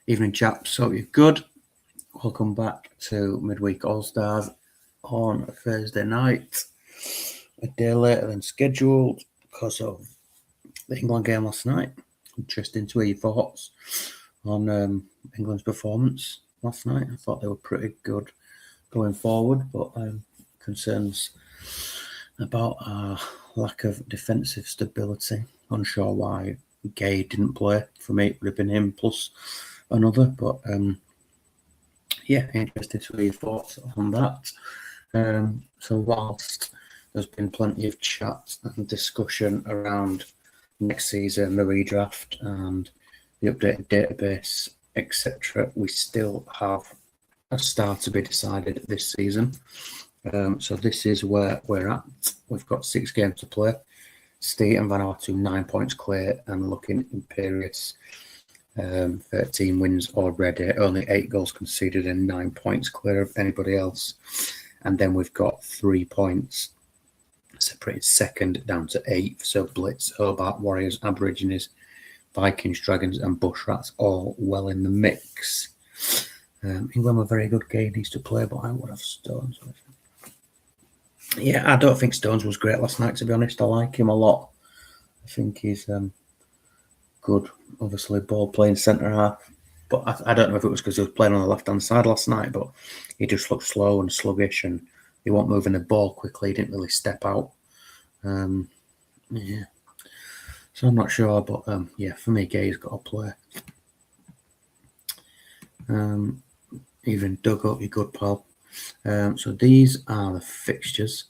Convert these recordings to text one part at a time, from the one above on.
Evening, chaps. So you're good. Welcome back to Midweek All-Stars on a Thursday night. A day later than scheduled because of the England game last night. Interesting to hear your thoughts on England's performance last night. I thought they were pretty good going forward, but concerns about our lack of defensive stability. Unsure why Gay didn't play. For me, it would have been him plus another, but yeah, interested to hear your thoughts on that. So whilst there's been plenty of chat and discussion around next season, the redraft and the updated database, etc., we still have a star to be decided this season. So this is where we're at. We've got 6 games to play. Steve and Vanuatu 9 points clear and looking imperious. 13 wins already, only 8 goals conceded and 9 points clear of anybody else. And then we've got 3 points separated second down to 8th. So Blitz, Hobart, Warriors, Aborigines, Vikings, Dragons and Bushrats all well in the mix. England were very good game, needs to play, but I would have Stones. Yeah, I don't think Stones was great last night, to be honest. I like him a lot. I think he's good, obviously, ball playing centre half. But I don't know if it was because he was playing on the left-hand side last night, but he just looked slow and sluggish and he wasn't moving the ball quickly. He didn't really step out. Yeah. So I'm not sure, but yeah, for me, Gay's got to play. Even dug up your good pal. So these are the fixtures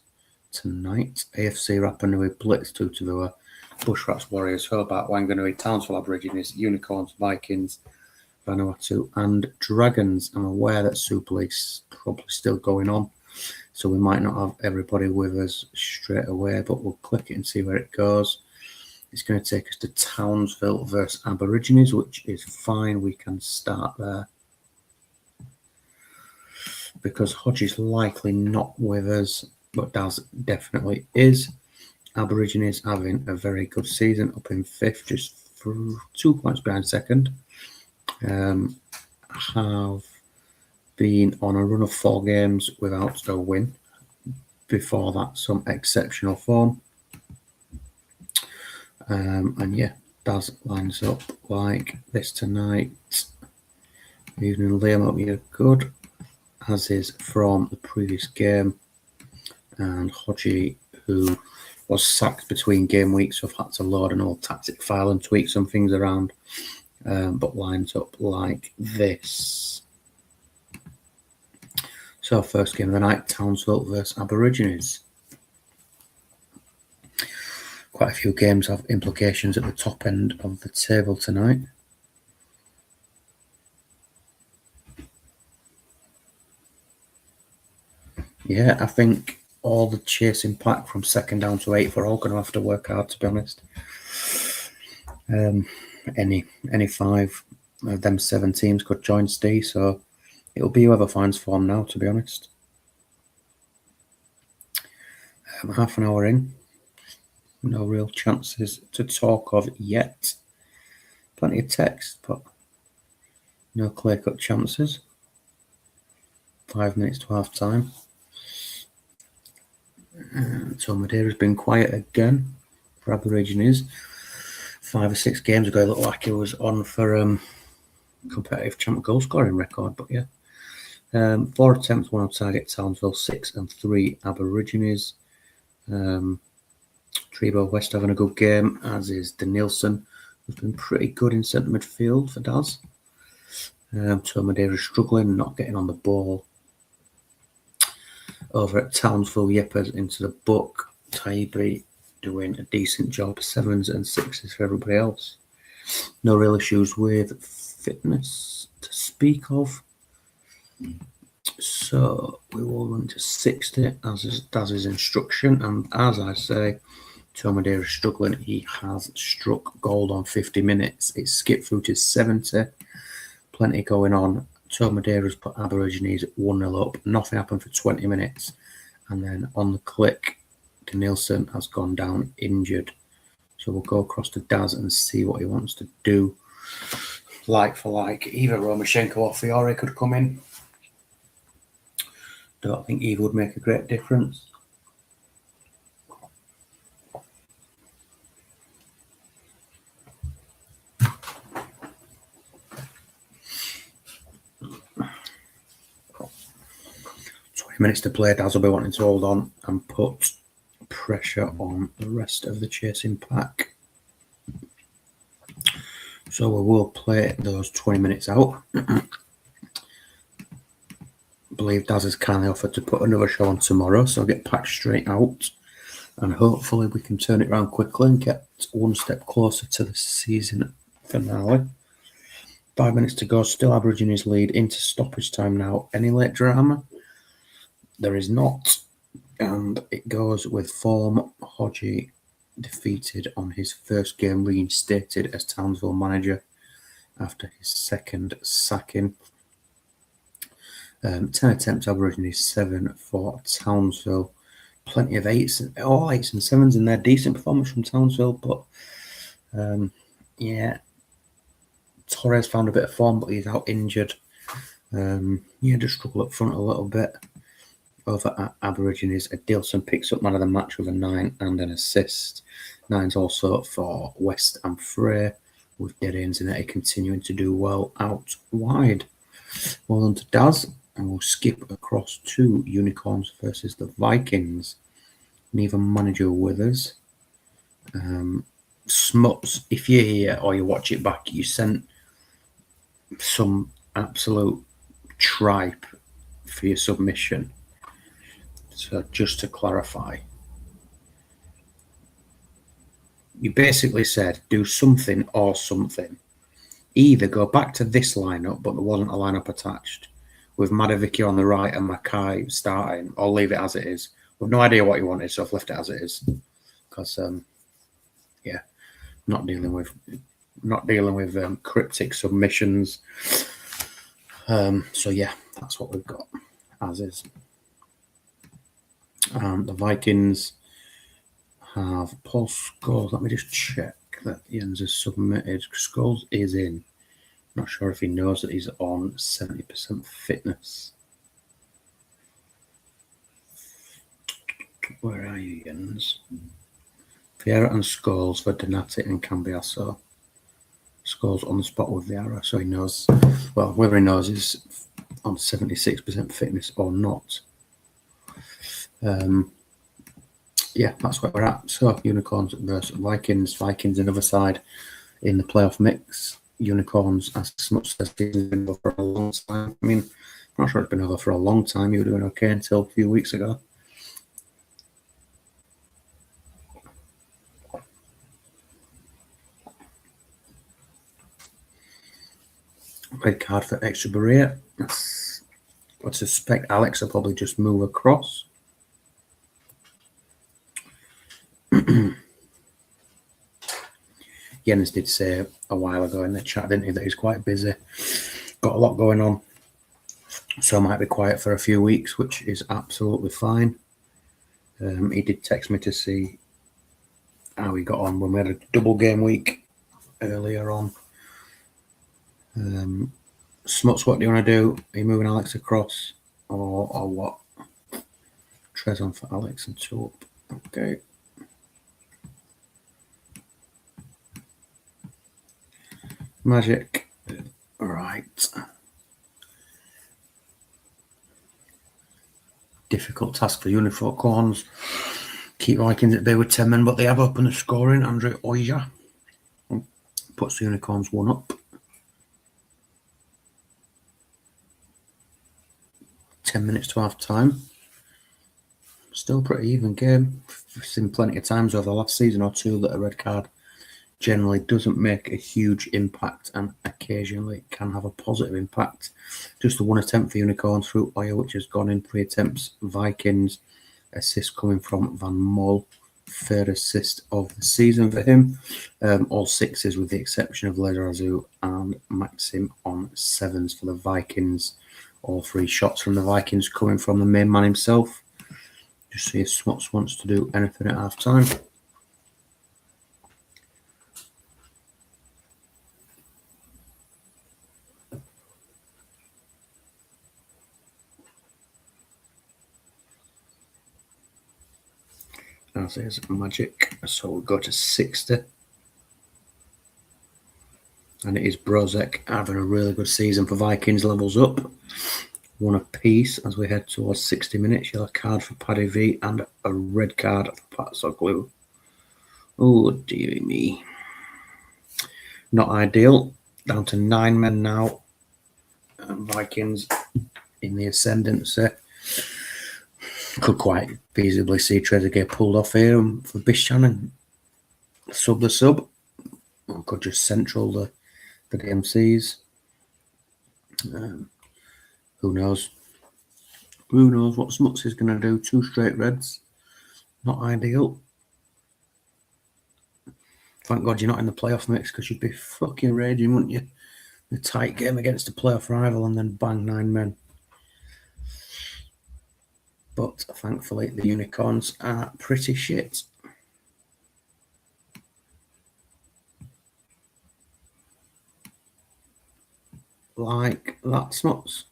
tonight. AFC Rapa Nui, Blitz, Tutavua, Bushrats, Warriors, Hobart, Wanganui, Townsville, Aborigines, Unicorns, Vikings, Vanuatu and Dragons. I'm aware that Super League's probably still going on, so we might not have everybody with us straight away, but we'll click it and see where it goes. It's going to take us to Townsville versus Aborigines, which is fine. We can start there. Because Hodge is likely not with us, but Daz definitely is. Aborigines having a very good season, up in 5th, just 2 points behind second. Have been on a run of 4 games without a win. Before that, some exceptional form. And yeah, Daz lines up like this tonight. Evening, Liam, hope you're good. As is from the previous game. And Hodgie, who was sacked between game weeks, so I've had to load an old tactic file and tweak some things around, but lines up like this. So first game of the night, Townsville versus Aborigines. Quite a few games have implications at the top end of the table tonight. Yeah, I think all the chasing pack from 2nd down to 8th are all going to have to work hard, to be honest. Any 5 of them 7 teams could join Steve, so it'll be whoever finds form now, to be honest. Half an hour in. No real chances to talk of yet. Plenty of text, but no clear-cut chances. 5 minutes to half time. So Madeira's been quiet again for Aborigines. 5 or 6 games ago, it looked like he was on for competitive champ goal scoring record, but yeah. 4 attempts, 1 on target, Townsville, 6 and 3 Aborigines. Trebo West having a good game, as is Danielson, who's been pretty good in centre midfield for Daz. So Madeira's struggling, not getting on the ball. Over at Townsville, Yepers into the book. Taibi doing a decent job, 7s and 6s for everybody else. No real issues with fitness to speak of. So we will run to 60 as is Daz's instruction, and as I say, Madeira is struggling. He has struck gold on 50 minutes. It's skipped through to 70. Plenty going on. Madeira's put Aborigines 1-0 up. Nothing happened for 20 minutes. And then on the click, Danielson has gone down injured. So we'll go across to Daz and see what he wants to do. like for like. Either Romashchenko or Fiore could come in. Don't think either would make a great difference. Minutes to play. Daz will be wanting to hold on and put pressure on the rest of the chasing pack. So we will play those 20 minutes out. I believe Daz has kindly offered to put another show on tomorrow, so I'll get packed straight out. And hopefully we can turn it around quickly and get one step closer to the season finale. 5 minutes to go, still averaging his lead into stoppage time now. Any late drama? There is not. And it goes with form. Hodgie defeated on his first game, reinstated as Townsville manager after his second sacking. 10 attempts, averaging his 7 for Townsville. Plenty of all 8s and 7s in there. Decent performance from Townsville, but yeah, Torres found a bit of form, but he's out injured. Just struggle up front a little bit. Over at Aborigines, Adilson picks up man of the match with a 9 and an assist. 9's also for West and Frey, with Derry Zanetti continuing to do well out wide. Well done to Daz, and we'll skip across to Unicorns versus the Vikings. Neither manager with us. Smuts, if you're here or you watch it back, you sent some absolute tripe for your submission. So just to clarify, you basically said do something or something. Either go back to this lineup, but there wasn't a lineup attached, with Madovici on the right and Mackay starting, or leave it as it is. We've no idea what you wanted, so I've left it as it is. Because, not dealing with cryptic submissions. So yeah, that's what we've got as is. The Vikings have Paul Scholes. Let me just check that Jens has submitted. Scholes is in. Not sure if he knows that he's on 70% fitness. Where are you, Jens? Vieira and Scholes for Donati and Cambiasso. Scholes on the spot with Vieira, so he knows. Well, whether he knows he's on 76% fitness or not. Yeah, that's where we're at. So Unicorns versus Vikings. Vikings another side in the playoff mix. Unicorns, as much as it's been over for a long time. I mean, I'm not sure it's been over for a long time. You were doing okay until a few weeks ago. Red card for extra Berea. I suspect Alex will probably just move across. Jens did say a while ago in the chat, didn't he, that he's quite busy. Got a lot going on. So might be quiet for a few weeks, which is absolutely fine. He did text me to see how he got on when we had a double game week earlier on. Smuts, what do you want to do? Are you moving Alex across or what? Trez on for Alex and 2 up. Okay. Magic. All right. Difficult task for Unicorns. Keep Vikings at bay with 10 men, but they have opened the scoring. Andre Oija puts the Unicorns 1 up. 10 minutes to half time. Still pretty even game. We've seen plenty of times over the last season or two that a red card generally doesn't make a huge impact, and occasionally it can have a positive impact. Just the 1 attempt for Unicorns through Oya, which has gone in. 3 attempts. Vikings, assist coming from Van Mol. 3rd assist of the season for him. All 6s with the exception of Lezarazu and Maxim on 7s for the Vikings. All 3 shots from the Vikings coming from the main man himself. Just see if Smuts wants to do anything at half time. as is Magic. So we'll go to 60. And it is Brozek having a really good season for Vikings. Levels up. One apiece as we head towards 60 minutes. Yellow card for Paddy V and a red card for Pat Soglu. Oh, dearie me. Not ideal. Down to 9 men now. And Vikings in the ascendancy. Could quite feasibly see Trezeguet pulled off here for Bishan and sub the sub. Or could just central the DMCs. Who knows? Who knows what Smuts is going to do? 2 straight reds. Not ideal. Thank God you're not in the playoff mix, because you'd be fucking raging, wouldn't you? A tight game against a playoff rival and then bang 9 men. But thankfully the Unicorns are pretty shit. Like that, Smuts.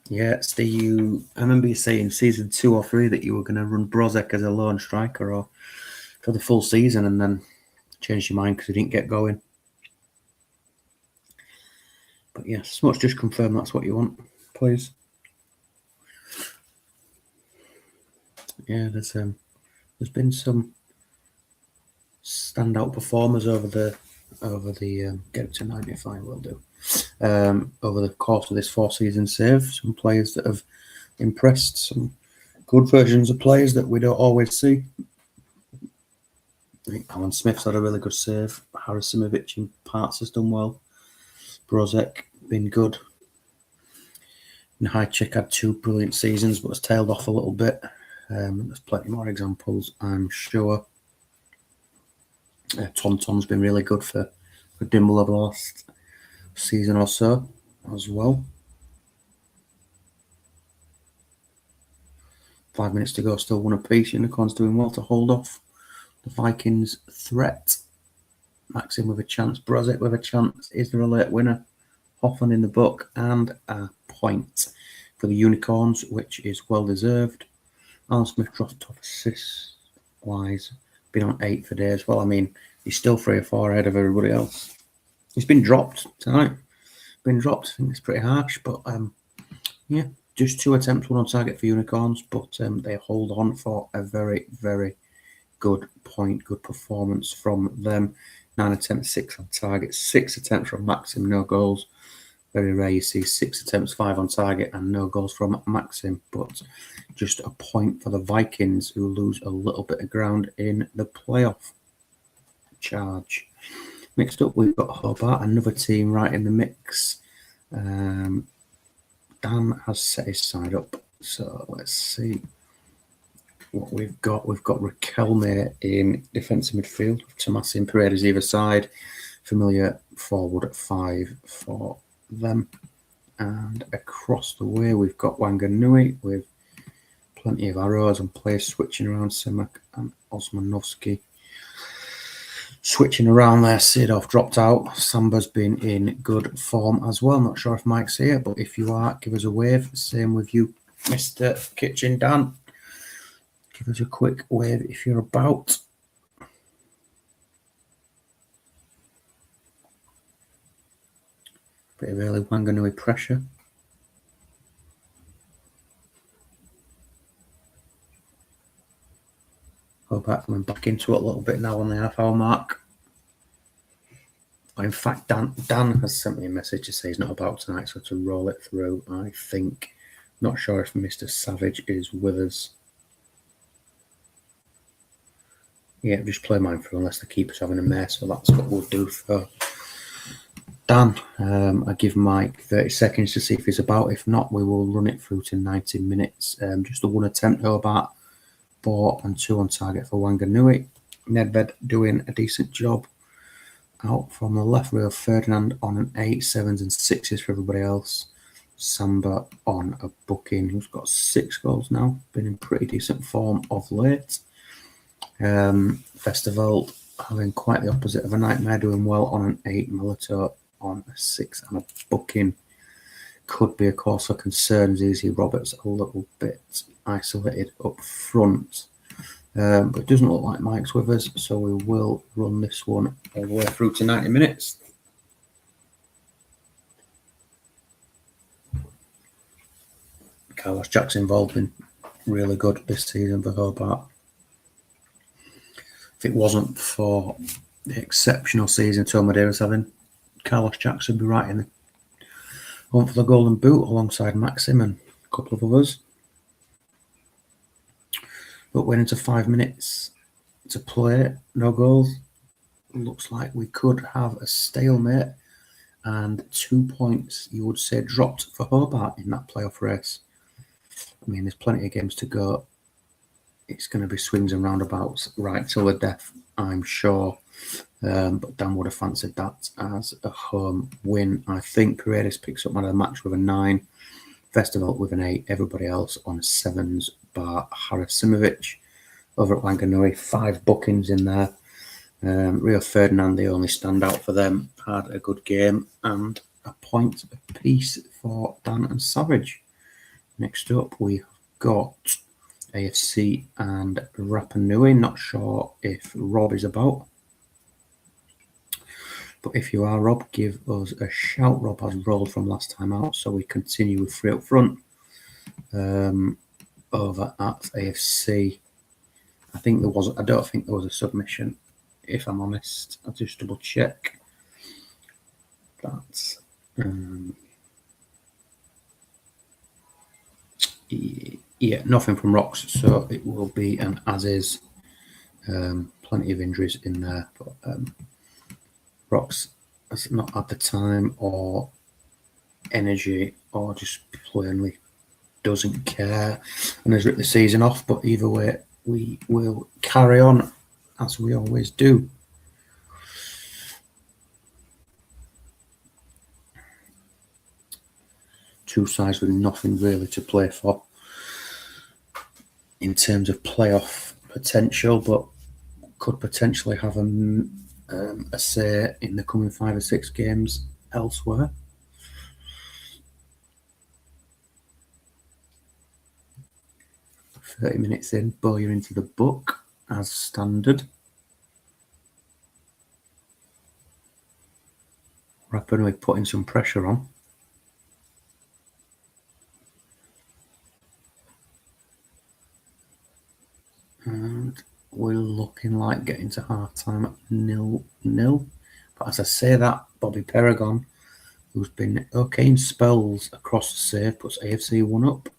Yeah, Steve, I remember you saying season 2 or 3 that you were going to run Brozek as a lone striker or for the full season, and then changed your mind because he didn't get going. But yeah, Smuts, just confirm that's what you want, please. Yeah, there's been some standout performers over the get to 95 will do. Over the course of this 4-season save, some players that have impressed, some good versions of players that we don't always see. I think Alan Smith's had a really good save. Harasimovic in parts has done well. Brozek been good. And Hychik had 2 brilliant seasons, but has tailed off a little bit. There's plenty more examples, I'm sure. Tonton's been really good for Dimble over the last season or so as well. 5 minutes to go, still 1 apiece. Unicorns doing well to hold off the Vikings' threat. Maxim with a chance, Brozek with a chance. Is there a late winner? Hoffman in the book, and a point for the Unicorns, which is well deserved. Alan Smith dropped off assist-wise. Been on 8 for days. Well, I mean, he's still 3 or 4 ahead of everybody else. He's been dropped tonight. Been dropped. I think it's pretty harsh, but yeah, just 2 attempts, 1 on target for Unicorns, but they hold on for a very, very good point, good performance from them. 9 attempts, 6 on target, 6 attempts from Maxim, no goals. Very rare you see 6 attempts, 5 on target, and no goals from Maxim, but just a point for the Vikings, who lose a little bit of ground in the playoff charge. Mixed up, we've got Hobart, another team right in the mix. Dan has set his side up, so let's see what we've got. We've got Raquelme in defensive midfield, Tomasi and Paredes either side. Familiar forward at 5 for them. And across the way, we've got Wanganui with plenty of arrows and players switching around. Semak and Osmanovsky switching around there. Sidorf dropped out. Samba's been in good form as well. Not sure if Mike's here, but if you are, give us a wave. Same with you, Mr. Kitchen Dan. Give us a quick wave if you're about. Bit of early Wanganui pressure. Hobart coming back into it a little bit now on the half-hour mark. In fact, Dan has sent me a message to say he's not about tonight, so to roll it through, I think. Not sure if Mr. Savage is with us. Yeah, just play mine through unless the keeper's having a mess, so that's what we'll do for Dan. I give Mike 30 seconds to see if he's about. If not, we will run it through to 90 minutes. Just the 1 attempt, Hobart, 4 and 2 on target for Wanganui. Nedved doing a decent job. Out from the left rail, Ferdinand on an 8, 7s and 6s for everybody else. Samba on a booking, who's got 6 goals now. Been in pretty decent form of late. Festival having quite the opposite of a nightmare, doing well on an 8. Milito on a 6 and a booking. Could be a cause for concern. Easy Roberts a little bit isolated up front. But it doesn't look like Mike's with us, so we will run this one all the way through to 90 minutes. Carlos Jackson involved been really good this season for Hobart. If it wasn't for the exceptional season Tom Madeira's having, Carlos Jackson would be right in the hunt for the Golden Boot alongside Maxim and a couple of others. But went into 5 minutes to play, no goals. Looks like we could have a stalemate and 2 points, you would say, dropped for Hobart in that playoff race. I mean, there's plenty of games to go. It's going to be swings and roundabouts right till the death, I'm sure. But Dan would have fancied that as a home win. I think Paredes picks up man of the match with a 9, Festival with an 8, everybody else on 7s, bar Harasimovic. Over at Wanganui, 5 bookings in there. Rio Ferdinand, the only standout for them, had a good game, and a point apiece for Dan and Savage. Next up, we've got AFC and Rapa Nui. Not sure if Rob is about. But if you are, Rob, give us a shout. Rob has rolled from last time out, so we continue with 3 up front. Over at AFC, I don't think there was a submission, if I'm honest. I'll just double check. That's yeah, nothing from Rocks, so it will be an as is. Plenty of injuries in there, but Rocks has not had the time or energy, or just plainly doesn't care and has ripped the season off. But either way, we will carry on as we always do. Two sides with nothing really to play for in terms of playoff potential, but could potentially have a say in the coming 5 or 6 games elsewhere. "30 minutes in, Bowyer into the book as standard. Rapidly putting some pressure on. And we're looking like getting to half time at 0-0. But as I say that, Bobby Paragon, who's been okay in spells across the save, puts AFC 1 up.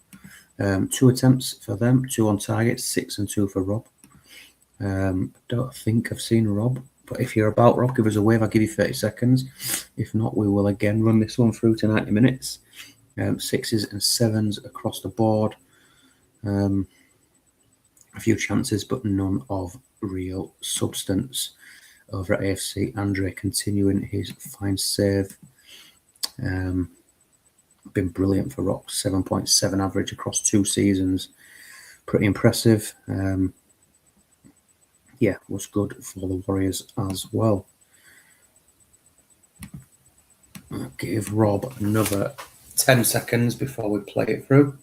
2 attempts for them, 2 on target, 6 and 2 for Rob. Don't think I've seen Rob, but if you're about, Rob, give us a wave. I'll give you 30 seconds. If not, we will again run this one through to 90 minutes. 6s and 7s across the board. A few chances, but none of real substance. Over at AFC, Andre continuing his fine save. Been brilliant for Rock, 7.7 average across 2 seasons. Pretty impressive. Yeah, was good for the Warriors as well. I'll give Rob another 10 seconds before we play it through.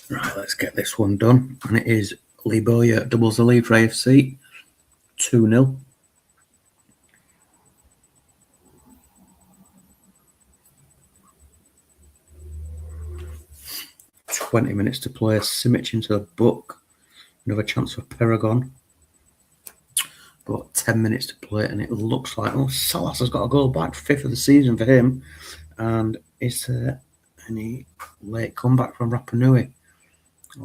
Right, let's get this one done. And it is Lee Bowyer doubles the lead for AFC, 2-0. "20 minutes to play. Simic into the book. Another chance for Paragon. But 10 minutes to play, and it looks like Salas has got a goal back, 5th of the season for him. And is there any late comeback from Rapa Nui?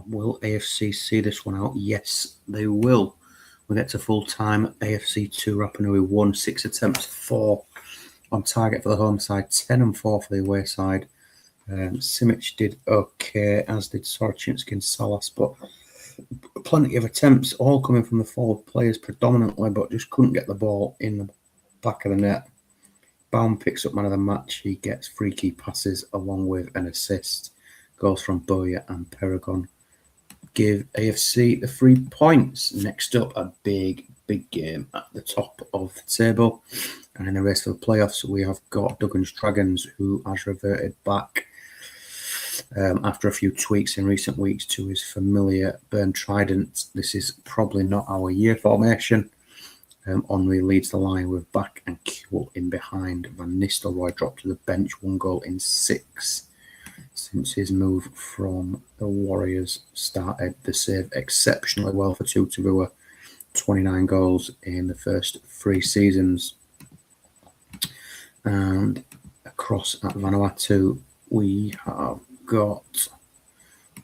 Will AFC see this one out? Yes, they will. We get to full time. AFC 2, Rapa Nui 1, 6 attempts, 4 on target for the home side, 10 and 4 for the away side. Simic did okay, as did Sorchinski and Salas, but plenty of attempts, all coming from the forward players predominantly, but just couldn't get the ball in the back of the net. Baum picks up man of the match. He gets freaky passes along with an assist. Goes from Bowyer and Paragon. give AFC the 3 points. Next up, a big game at the top of the table. And in the race for the playoffs, we have got Duggan's Dragons, who has reverted back after a few tweaks in recent weeks to his familiar Burn Trident. This is probably not our year formation. Henry leads the line with Back and Kuhl in behind. Van Nistelrooy dropped to the bench, 1 goal in 6 since his move from the Warriors started the save exceptionally well for Tutabua. 29 goals in the first 3 seasons. And across at Vanuatu, we have got,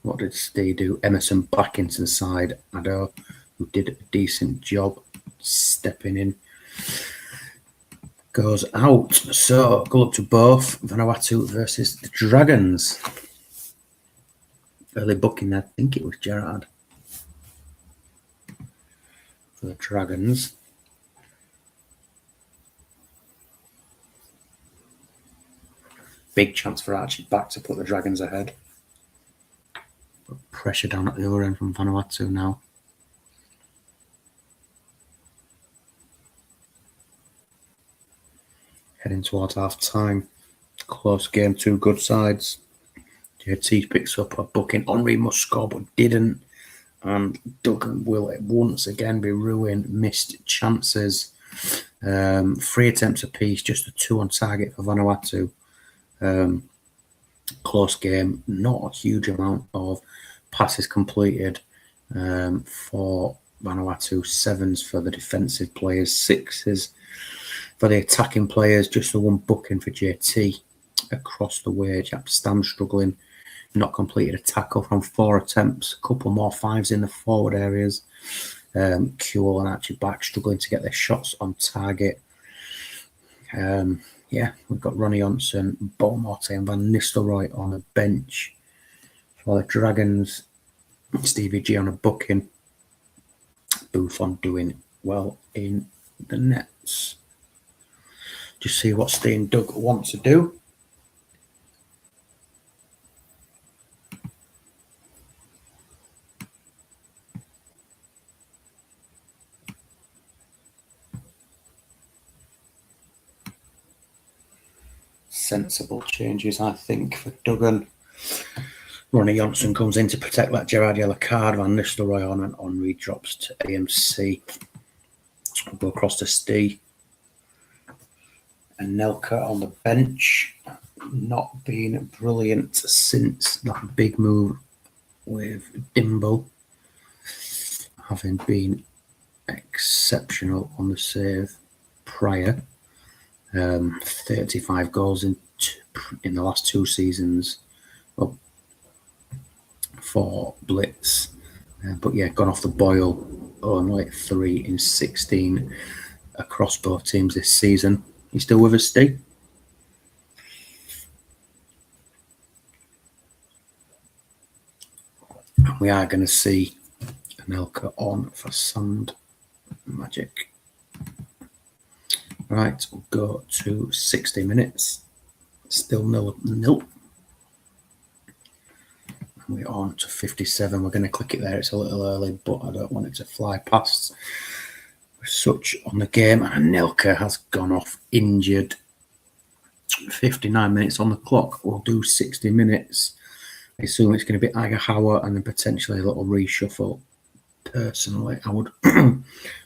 what did Steve do? Emerson back into the side. Ado, who did a decent job stepping in, goes out. So good luck to both. Vanuatu versus the Dragons. Early booking, I think it was Gerard for the Dragons. Big chance for Archie back to put the Dragons ahead. But pressure down at the other end from Vanuatu now. Heading towards half time. Close game, 2 good sides. JT picks up a booking. Henry must score but didn't. And Duggan will once again be ruined. Missed chances. 3 attempts apiece, just a 2 on target for Vanuatu. Close game, not a huge amount of passes completed for Vanuatu. 7s for the defensive players, 6s for the attacking players. Just the 1 booking for JT across the way. Jack Stam struggling, not completed a tackle from 4 attempts. A couple more 5s in the forward areas. Kuhl and Archie back struggling to get their shots on target. Yeah, we've got Ronnie Johnson, Beaumorte and Van Nistelrooy on the bench for the Dragons. Stevie G on a booking. Buffon doing well in the nets. Just see what Steve and Doug want to do. Sensible changes, I think, for Duggan. Ronnie Johnson comes in to protect that Gerard yellow card. Van Nistelrooy on, and Henry drops to AMC. We'll go across to Steve. And Nelka on the bench. Not been brilliant since that big move with Dimble. Having been exceptional on the save prior. 35 goals in the last 2 seasons for Blitz. But yeah, gone off the boil. Only 3 in 16 across both teams this season. You still with us, Steve? And we are going to see Anelka on for Sand Magic. Right, we'll go to 60 minutes. Still 0-0. And we're on to 57. We're going to click it there. It's a little early, but I don't want it to fly past. We're such on the game. And Anelka has gone off injured. 59 minutes on the clock. We'll do 60 minutes. I assume it's going to be Agahawa and then potentially a little reshuffle. Personally, I would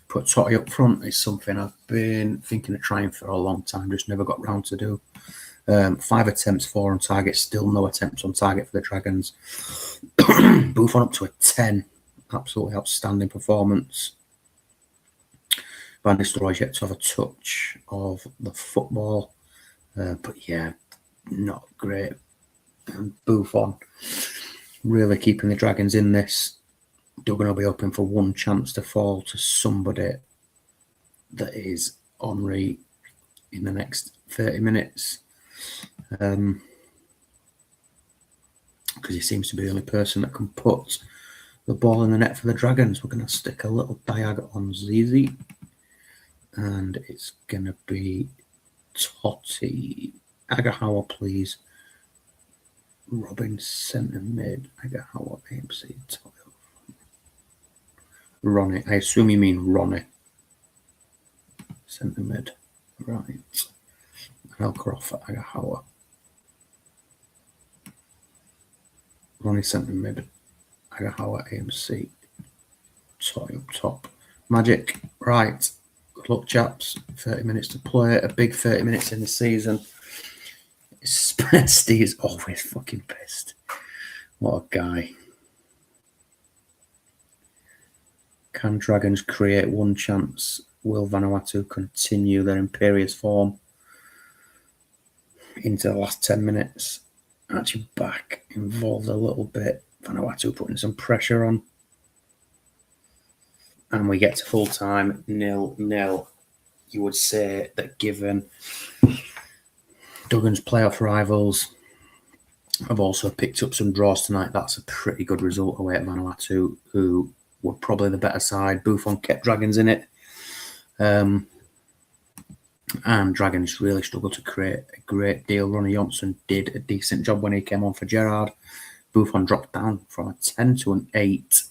put Totti up front. It's something I've been thinking of trying for a long time, just never got round to do. 5 attempts, 4 on target, still no attempts on target for the Dragons. Buffon up to a 10. Absolutely outstanding performance. Van Nistelrooy yet to have a touch of the football. But yeah, not great. And Buffon really keeping the Dragons in this. Duggan will be hoping for 1 chance to fall to somebody that is Henry in the next 30 minutes. Because he seems to be the only person that can put the ball in the net for the Dragons. We're going to stick a little diag on Zizi. And it's going to be Totti. Agahawa, please. Robin centre mid. Agahawa, AMC, Totti. Ronnie. I assume you mean Ronnie. Centre mid. Right. Elcroft for Agahawa. Ronnie centre mid. Agahawa AMC. Toy up top. Magic. Right. Good luck, chaps. 30 minutes to play. A big 30 minutes in the season. Steve's always fucking pissed. What a guy. Can Dragons create one chance? Will Vanuatu continue their imperious form into the last 10 minutes? Actually back involved a little bit. Vanuatu putting some pressure on. And we get to full time, 0-0. You would say that given Duggan's playoff rivals have also picked up some draws tonight, that's a pretty good result away at Vanuatu, who were probably the better side. Buffon kept Dragons in it. And Dragons really struggled to create a great deal. Ronnie Johnson did a decent job when he came on for Gerrard. Buffon dropped down from a 10 to an 8,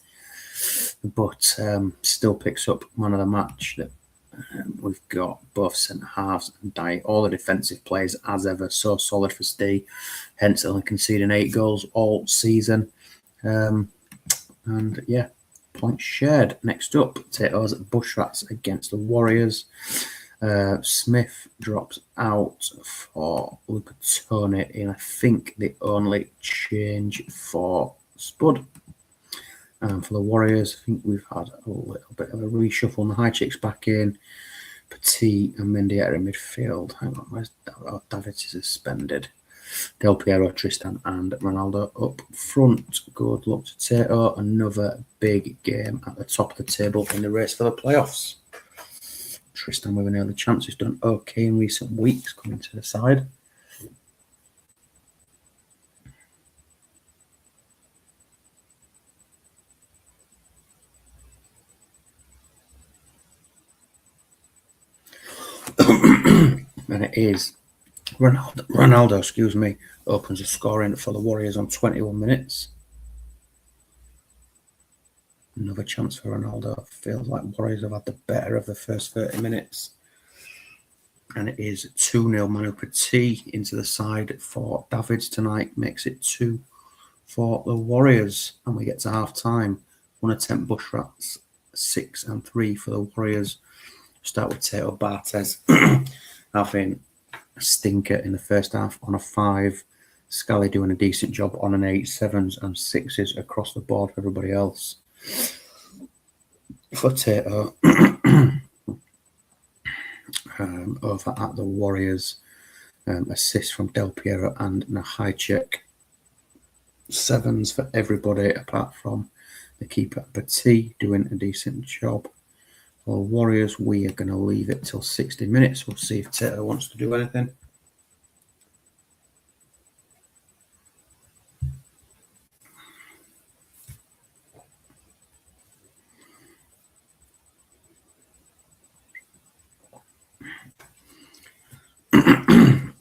but still picks up man of the match. That we've got both centre halves and all the defensive players as ever, so solid for Steve. Hence, only conceding 8 goals all season. And yeah, points shared. Next up, Potatoes Bushrats against the Warriors. Smith drops out for Luca Tony in, I think, the only change for Spud. And for the Warriors, I think we've had a little bit of a reshuffle. The high chicks back in. Petit and Mendieta in midfield. Hang on, where's Davids is suspended. Del Piero, Tristan and Ronaldo up front. Good luck to Tato. Another big game at the top of the table in the race for the playoffs. Tristan with an early chance. He's done okay in recent weeks coming to the side. And it is Ronaldo, excuse me, opens the scoring for the Warriors on 21 minutes. Another chance for Ronaldo. Feels like Warriors have had the better of the first 30 minutes. And it is 2-0 Manu Petit into the side for Davids tonight. Makes it 2 for the Warriors. And we get to half time. 1 attempt Bushrats, 6 and 3 for the Warriors. Start with Tato Bartes having a stinker in the first half on a 5. Scally doing a decent job on an 8, 7s and 6s across the board for everybody else. For Tato, over at the Warriors, assist from Del Piero and Nahajcik. 7s for everybody apart from the keeper Petit doing a decent job. For the Warriors, we are going to leave it till 60 minutes. We'll see if Tato wants to do anything.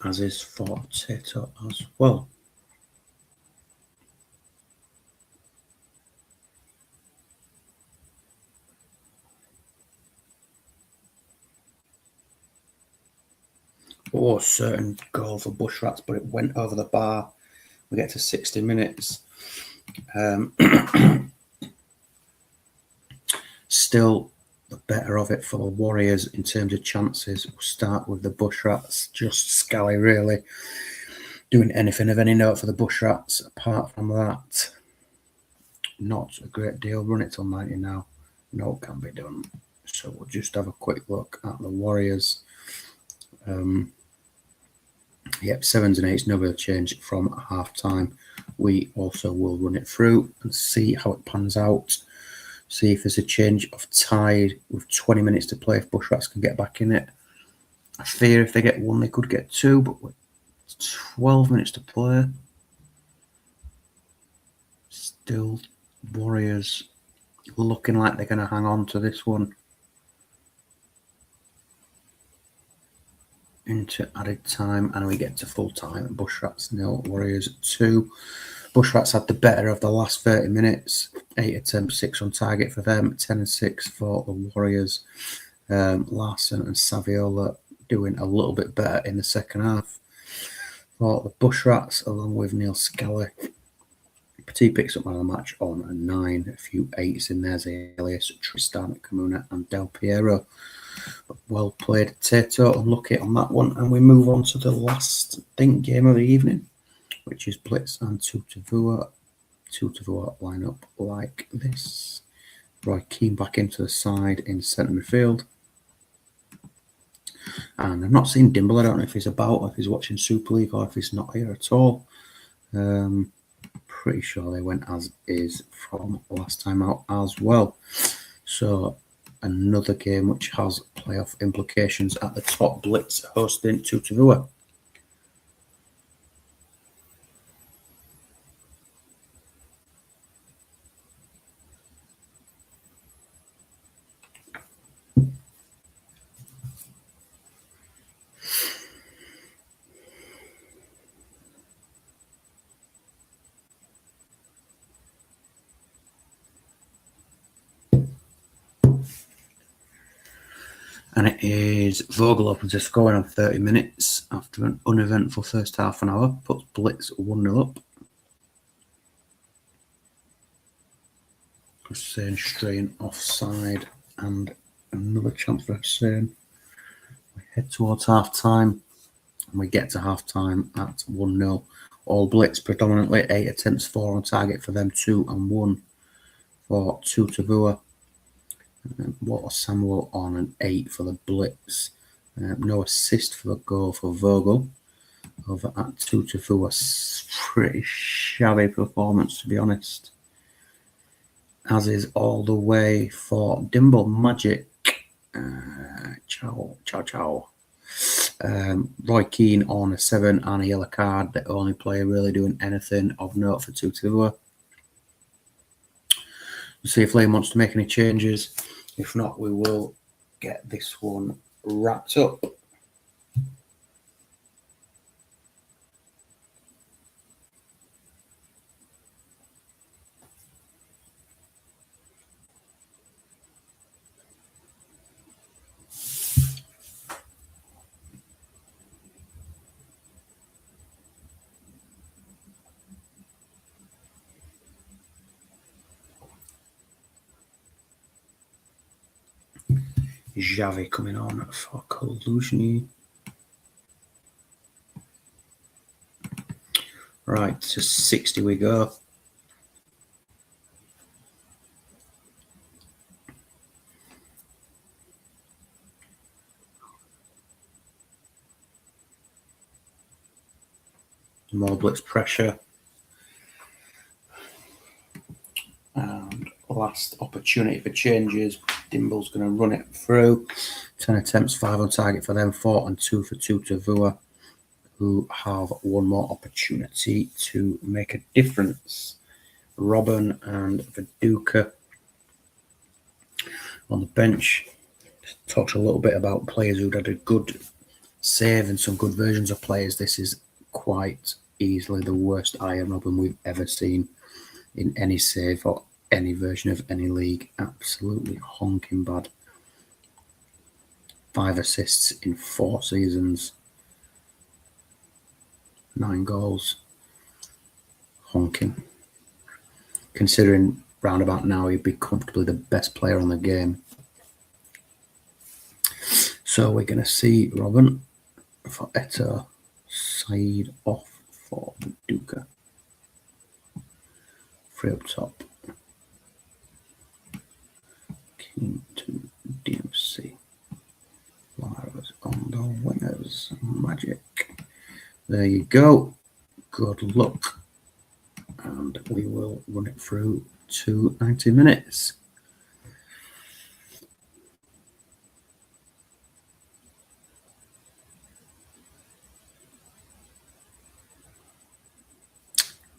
As is for Tato as well. Oh, certain goal for Bushrats, but it went over the bar. We get to 60 minutes. Still the better of it for the Warriors in terms of chances. We'll start with the Bushrats. Just Scally really doing anything of any note for the Bushrats. Apart from that, not a great deal. Run it till 90 now. No, it can be done. So we'll just have a quick look at the Warriors. Yep, 7s and 8s, no real change from half time. We also will run it through and see how it pans out. See if there's a change of tide with 20 minutes to play, if Bushrats can get back in it. I fear if they get 1, they could get 2, but with 12 minutes to play. Still, Warriors looking like they're going to hang on to this one into added time, and we get to full time. Bushrats 0, Warriors 2. Bushrats had the better of the last 30 minutes. 8 attempts, 6 on target for them, 10 and 6 for the Warriors. Larson and Saviola doing a little bit better in the second half. For the Bushrats, along with Neil Scally, Petit picks up man of the match on a 9, a few 8s in there, Elias, Tristan, Kamuna and Del Piero. But well played, Tato, unlucky on that one. And we move on to the last game of the evening, which is Blitz and Tutavua. Tutavua line up like this. Roy Keane back into the side in centre midfield. And I've not seen Dimble. I don't know if he's about, or if he's watching Super League, or if he's not here at all. Pretty sure they went as is from last time out as well. So another game which has playoff implications at the top. Blitz hosting Tutavua. And it is Vogel opens a scoring on 30 minutes after an uneventful first half an hour. Puts Blitz 1-0 up. Hussein straying offside and another chance for Hussein. We head towards half time and we get to half time at 1-0. All Blitz predominantly 8 attempts, 4 on target for them, 2 and 1 for Tutavua. Walter Samuel on an 8 for the Blitz. No assist for the goal for Vogel. Over at Tutavua, pretty shabby performance, to be honest. As is all the way for Dimble Magic. Ciao. Roy Keane on a 7 and a yellow card. The only player really doing anything of note for Tutavua. We'll see if Lane wants to make any changes. If not, we will get this one wrapped up. Javi coming on for Koluzhny. Right, to 60 we go. More Blitz pressure. And last opportunity for changes. Dimble's going to run it through. 10 attempts, 5 on target for them, 4 and 2 for Tutavua, who have one more opportunity to make a difference. Robin and Viduka on the bench. Talked a little bit about players who'd had a good save and some good versions of players. This is quite easily the worst Iron Robin we've ever seen in any save or any version of any league. Absolutely honking bad. 5 assists in 4 seasons. 9 goals. Honking. Considering roundabout now he'd be comfortably the best player on the game. So we're going to see Robin for Eto. Side off for Duca. 3 up top. King to DMC. Lara's on the wingers. Magic. There you go. Good luck. And we will run it through to 90 minutes.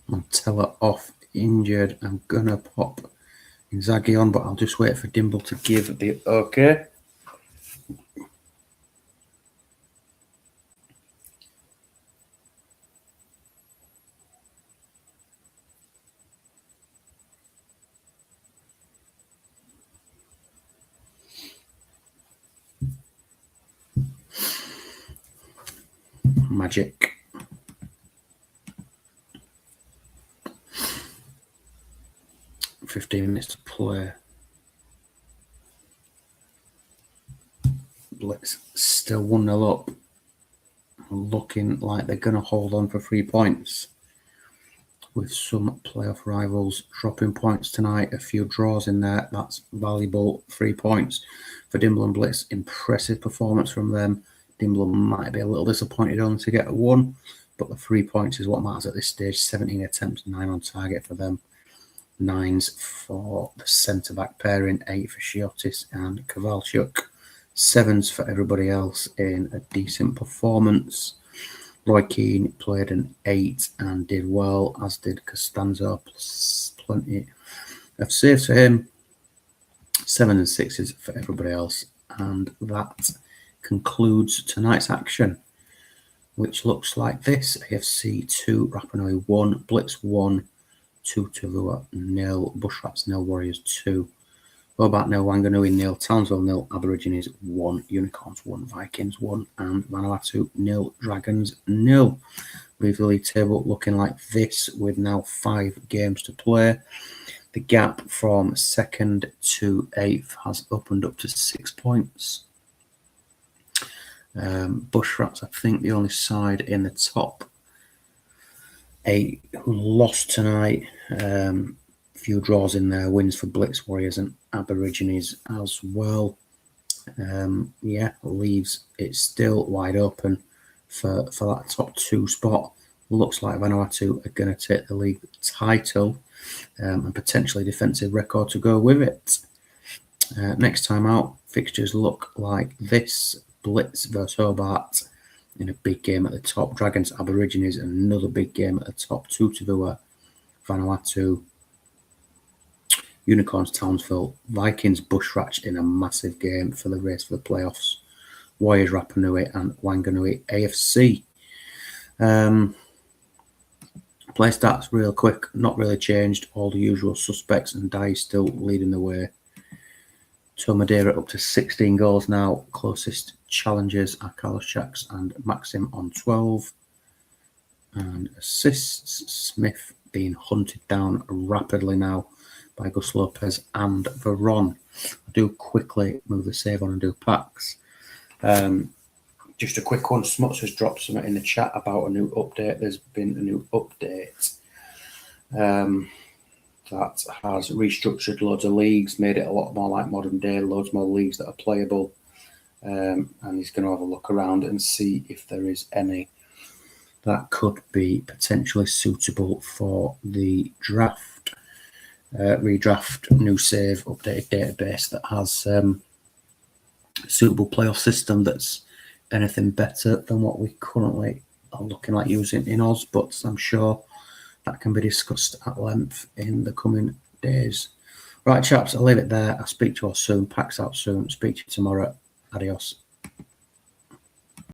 Montella off, injured. I'm going to pop Inzaghi on, but I'll just wait for Dimble to give the okay. Magic. "15 minutes to play." Blitz still 1-0 up. Looking like they're going to hold on for 3 points. With some playoff rivals dropping points tonight, a few draws in there. That's valuable 3 points for Dimble and Blitz. Impressive performance from them. Dimble might be a little disappointed only to get a 1, but the 3 points is what matters at this stage. 17 attempts, 9 on target for them. 9s for the centre-back pairing, 8 for Chiotis and Kovalchuk. 7s for everybody else in a decent performance. Roy Keane played an 8 and did well, as did Costanzo, plus plenty of saves for him. 7 and 6s for everybody else. And that concludes tonight's action, which looks like this. AFC 2, Rapa Nui 1, Blitz 1, 2 Tavua 0, Bushrats 0, Warriors 2, Hobart 0, Wanganui 0, Townsville 0, Aborigines 1, Unicorns 1, Vikings 1, and Vanuatu 0, Dragons 0. Leave the league table looking like this, with now 5 games to play. The gap from 2nd to 8th has opened up to 6 points. Bushrats, I think, the only side in the top 8 who lost tonight. Few draws in there, wins for Blitz, Warriors and Aborigines as well. Yeah, leaves it still wide open for that top 2 spot. Looks like Vanuatu are going to take the league title and potentially defensive record to go with it. Next time out, fixtures look like this. Blitz versus Hobart in a big game at the top. Dragons, Aborigines, another big game at the top. 2 Tavua, Vanuatu, Unicorns, Townsville, Vikings, Bushrats in a massive game for the race for the playoffs. Warriors, Rapa Nui and Wanganui AFC. Play stats real quick, not really changed. All the usual suspects, and Dai still leading the way. Tomadeira up to 16 goals now. Closest challengers are Carlos Chaks and Maxim on 12. And assists, Smith being hunted down rapidly now by Gus Lopez and Veron. I do quickly move the save on and do packs. Just a quick one. Smuts has dropped something in the chat about a new update. There's been a new update that has restructured loads of leagues, made it a lot more like modern day, loads more leagues that are playable. And he's going to have a look around and see if there is any that could be potentially suitable for the draft. Redraft, new save, updated database that has a suitable playoff system that's anything better than what we currently are looking like using in Oz, but I'm sure that can be discussed at length in the coming days. Right, chaps, I'll leave it there. I'll speak to you all soon. Packs out soon. Speak to you tomorrow. Adios.